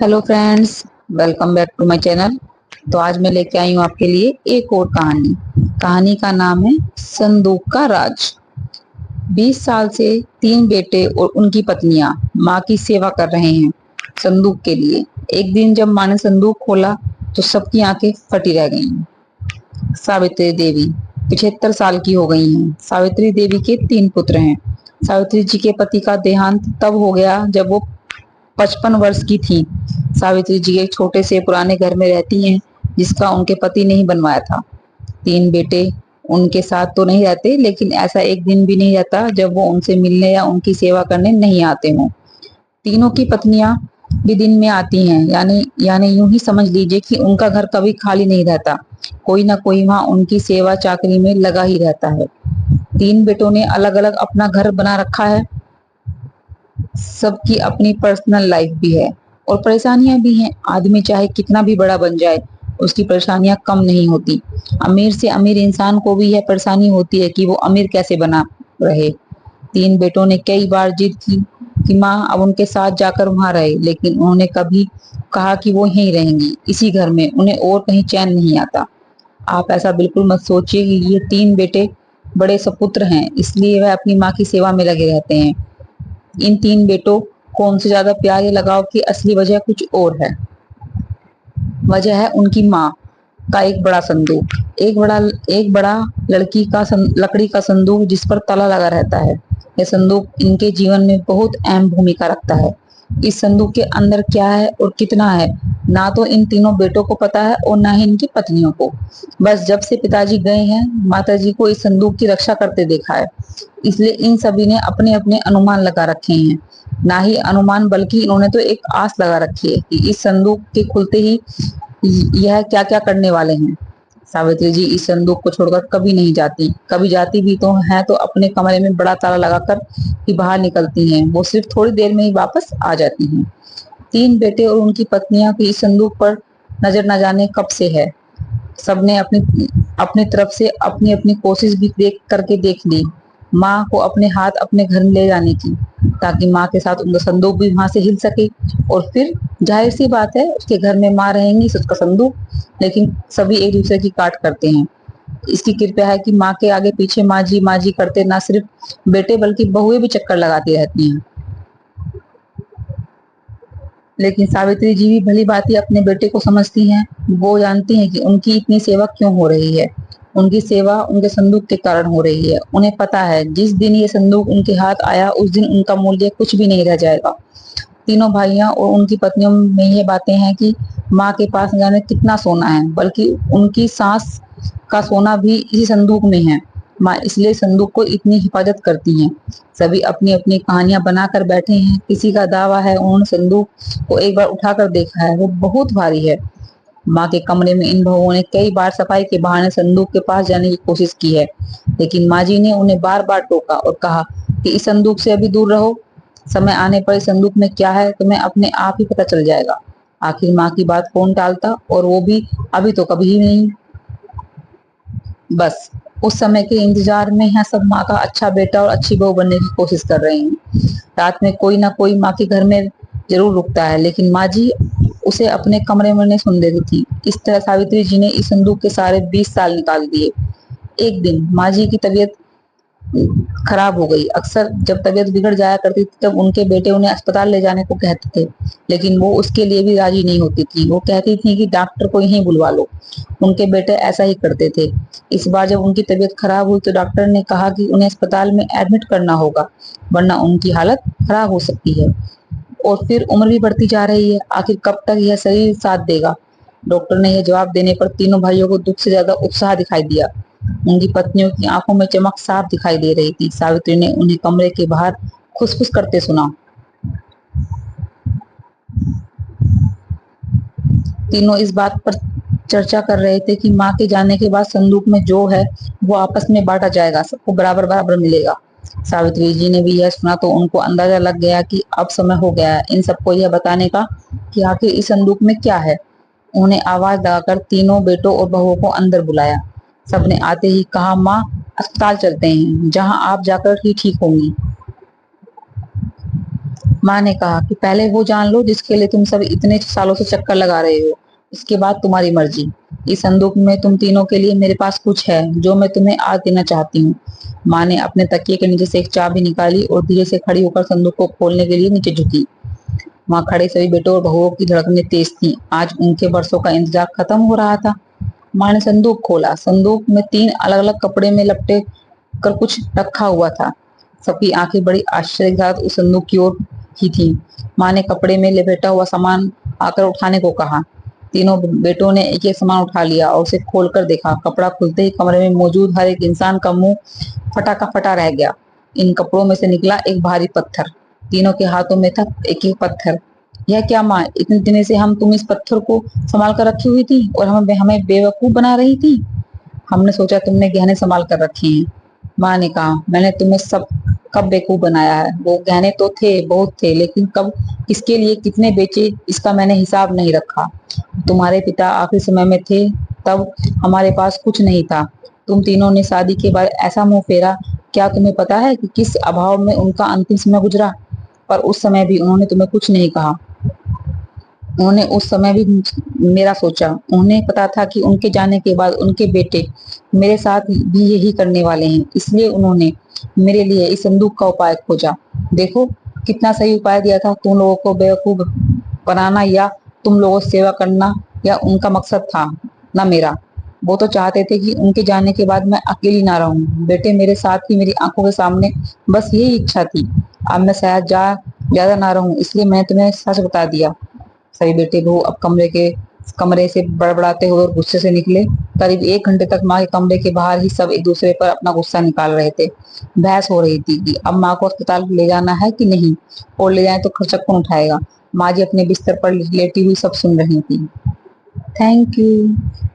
Hello friends, welcome back to my channel. तो आज मैं लेके आई हूँ आपके लिए एक और कहानी। कहानी का नाम है संदूक का राज। 20 साल से तीन बेटे और उनकी पत्नियां माँ की सेवा कर रहे हैं संदूक के लिए। एक दिन जब माँ ने संदूक खोला तो सबकी आंखें फटी रह गईं। सावित्री देवी 75 साल की हो गई हैं। सावित्री देवी के तीन पुत्र हैं। सावित्री जी के पति का देहांत तब हो गया जब वो 55 वर्ष की थी। सावित्री जी एक छोटे से पुराने घर में रहती हैं जिसका उनके पति ने ही बनवाया था। तीन बेटे उनके साथ तो नहीं रहते, लेकिन ऐसा एक दिन भी नहीं रहता जब वो उनसे मिलने या उनकी सेवा करने नहीं आते हों। तीनों की पत्नियां भी दिन में आती हैं, यानी यानी यूं ही समझ लीजिए कि उनका घर कभी खाली नहीं रहता। कोई ना कोई वहां उनकी सेवा चाकरी में लगा ही रहता है। तीन बेटों ने अलग अलग अपना घर बना रखा है। सबकी अपनी पर्सनल लाइफ भी है और परेशानियां भी हैं। आदमी चाहे कितना भी बड़ा बन जाए, उसकी परेशानियां कम नहीं होती। अमीर से अमीर इंसान को भी यह परेशानी होती है कि वो अमीर कैसे बना रहे। तीन बेटों ने कई बार जिद की कि माँ अब उनके साथ जाकर वहां रहे, लेकिन उन्होंने कभी कहा कि वो यहीं रहेंगी, इसी घर में, उन्हें और कहीं चैन नहीं आता। आप ऐसा बिल्कुल मत सोचिए कि ये तीन बेटे बड़े सपुत्र हैं इसलिए वह अपनी माँ की सेवा में लगे रहते हैं। इन तीन बेटों को उनसे ज्यादा प्यार या लगाव की असली वजह कुछ और है। वजह है उनकी माँ का एक बड़ा संदूक। एक बड़ा लकड़ी का संदूक जिस पर ताला लगा रहता है। यह संदूक इनके जीवन में बहुत अहम भूमिका रखता है। इस संदूक के अंदर क्या है और कितना है, ना तो इन तीनों बेटों को पता है और ना ही इनकी पत्नियों को। बस जब से पिताजी गए हैं, माताजी को इस संदूक की रक्षा करते देखा है, इसलिए इन सभी ने अपने अपने अनुमान लगा रखे हैं। ना ही अनुमान, बल्कि इन्होंने तो एक आस लगा रखी है कि इस संदूक के खुलते ही यह क्या क्या करने वाले हैं। सावित्री जी इस संदूक को छोड़कर कभी नहीं जाती। कभी जाती भी तो है तो अपने कमरे में बड़ा ताला लगाकर ही बाहर निकलती हैं। वो सिर्फ थोड़ी देर में ही वापस आ जाती हैं। तीन बेटे और उनकी पत्नियां की इस संदूक पर नजर न जाने कब से है। सबने अपनी अपनी तरफ से अपनी अपनी कोशिश भी देख ली माँ को अपने हाथ अपने घर में ले जाने की, ताकि माँ के साथ उनका संदूक भी वहां से हिल सके। और फिर जाहिर सी बात है, उसके घर में माँ रहेंगी तो उसका संदूक। लेकिन सभी एक दूसरे की काट करते हैं। इसकी कृपया है कि माँ के आगे पीछे माँ जी करते ना सिर्फ बेटे बल्कि बहुएं भी चक्कर लगाती रहती हैं। लेकिन सावित्री जी भी भली भांति अपने बेटे को समझती हैं। वो जानती हैं कि उनकी इतनी सेवा क्यों हो रही है। उनकी सेवा उनके संदूक के कारण हो रही है। उन्हें पता है जिस दिन ये संदूक उनके हाथ आया उस दिन उनका मूल्य कुछ भी नहीं रह जाएगा। तीनों भाइयों और उनकी पत्नियों में ये बातें हैं कि माँ के पास न जाने कितना सोना है, बल्कि उनकी सांस का सोना भी इसी संदूक में है। माँ इसलिए संदूक को इतनी हिफाजत करती हैं। सभी अपनी अपनी कहानियां बनाकर बैठे हैं। किसी का दावा है उन्होंने संदूक को एक बार उठाकर देखा है, वो बहुत भारी है। माँ के कमरे में इन बहुओं ने कई बार सफाई के बहाने संदूक के पास जाने की कोशिश की है, लेकिन माँ जी ने उन्हें बार बार टोका और कहा कि इस संदूक से अभी दूर रहो। समय आने पर इस संदूक में क्या है तुम्हें अपने आप ही पता चल जाएगा। आखिर माँ की बात कौन टालता, और वो भी अभी तो कभी ही नहीं। बस उस समय के इंतजार में यहाँ सब माँ का अच्छा बेटा और अच्छी बहू बनने की कोशिश कर रहे हैं। रात में कोई ना कोई माँ के घर में जरूर रुकता है, लेकिन माँ जी उसे अपने कमरे में नहीं सुन देती थी। इस तरह सावित्री जी ने इस संदूक के सारे 20 साल निकाल दिए। एक दिन माँ जी की तबीयत खराब हो गई। अक्सर जब तबीयत बिगड़ जाया करती थी तब उनके बेटे उन्हें अस्पताल ले जाने को कहते थे, लेकिन वो उसके लिए भी राजी नहीं होती थी। वो कहती थी कि डॉक्टर को यहीं बुलवा लो। उनके बेटे ऐसा ही करते थे। इस बार जब उनकी तबीयत खराब हुई तो डॉक्टर ने कहा कि उन्हें अस्पताल में एडमिट करना होगा, वरना उनकी हालत खराब हो सकती है। और फिर उम्र भी बढ़ती जा रही है, आखिर कब तक यह शरीर साथ देगा। डॉक्टर ने यह जवाब देने पर तीनों भाइयों को दुख से ज्यादा उत्साह दिखाई दिया। उनकी पत्नियों की आंखों में चमक साफ दिखाई दे रही थी। सावित्री ने उन्हें कमरे के बाहर खुसफुस करते सुना। तीनों इस बात पर चर्चा कर रहे थे कि माँ के जाने के बाद संदूक में जो है वो आपस में बांटा जाएगा, सबको बराबर बराबर मिलेगा। सावित्री जी ने भी यह सुना तो उनको अंदाजा लग गया कि अब समय हो गया है इन सबको यह बताने का कि आखिर इस संदूक में क्या है। उन्हें आवाज लगाकर तीनों बेटों और बहुओं को अंदर बुलाया। सबने आते ही कहा, माँ अस्पताल चलते हैं, जहाँ आप जाकर ही ठीक होंगी। माँ ने कहा कि पहले वो जान लो जिसके लिए तुम सब इतने सालों से चक्कर लगा रहे हो, इसके बाद तुम्हारी मर्जी। इस संदूक में तुम तीनों के लिए मेरे पास कुछ है जो मैं तुम्हें आज देना चाहती हूँ। माँ ने अपने तकिए के नीचे से एक चाबी निकाली और धीरे से खड़ी होकर संदूक को खोलने के लिए नीचे झुकी। वहां खड़े सभी बेटों और बहुओं की धड़कनें तेज थीं। आज उनके बरसों का इंतजार खत्म हो रहा था। माँ ने संदूक खोला। संदूक में 3 अलग-अलग कपड़े में लपटे कर कुछ रखा हुआ था। सबकी आंखें बड़ी आश्चर्य के साथ उस संदूक की ओर ही थीं। माँ ने कपड़े में लपेटा हुआ सामान आकर उठाने को कहा। तीनों बेटों ने एक-एक सामान उठा लिया और उसे खोलकर देखा। कपड़ा खुलते ही कमरे में मौजूद हर एक इंसान का मुंह फटा का फटा रह गया। इन कपड़ों में से निकला एक भारी पत्थर। तीनों के हाथों में था एक-एक पत्थर। यह क्या माँ, इतने दिनों से हम तुम इस पत्थर को संभाल कर रखी हुई थी और हमें हमें बेवकूफ बना रही थी। हमने सोचा तुमने गहने संभाल कर रखे हैं। माँ ने कहा, मैंने तुम्हें सब कब बेवकूफ बनाया है। वो गहने तो थे, बहुत थे, लेकिन कब, किसके लिए, कितने बेचे, इसका मैंने हिसाब नहीं रखा। तुम्हारे पिता आखिरी समय में थे, तब हमारे पास कुछ नहीं था। तुम तीनों ने शादी के बाद ऐसा मुंह फेरा। क्या तुम्हें पता है कि किस अभाव में उनका अंतिम समय गुजरा? पर उस समय भी उन्होंने तुम्हें कुछ नहीं कहा। उन्होंने उस समय भी मेरा सोचा। उन्हें पता था कि उनके जाने के बाद उनके बेटे मेरे साथ भी यही करने वाले हैं, इसलिए उन्होंने मेरे लिए इस संदूक का उपाय खोजा। देखो कितना सही उपाय दिया था। तुम लोगों को बेवकूफ बनाना या तुम लोगों से सेवा करना या उनका मकसद था, ना मेरा। वो तो चाहते थे कि उनके जाने के बाद मैं अकेली ना रहूं, बेटे मेरे साथ ही मेरी आंखों के सामने, बस यही इच्छा थी। अब मैं शायद ज्यादा ना रहूं, इसलिए मैंने तुम्हें सच बता दिया। सभी बेटे बहू अब कमरे से बड़बड़ाते हुए और गुस्से से निकले। करीब 1 घंटे तक माँ के कमरे के बाहर ही सब एक दूसरे पर अपना गुस्सा निकाल रहे थे। बहस हो रही थी कि अब माँ को अस्पताल ले जाना है कि नहीं, और ले जाए तो खर्चा कौन उठाएगा। माँ जी अपने बिस्तर पर लेटी हुई सब सुन रही थी। Thank you.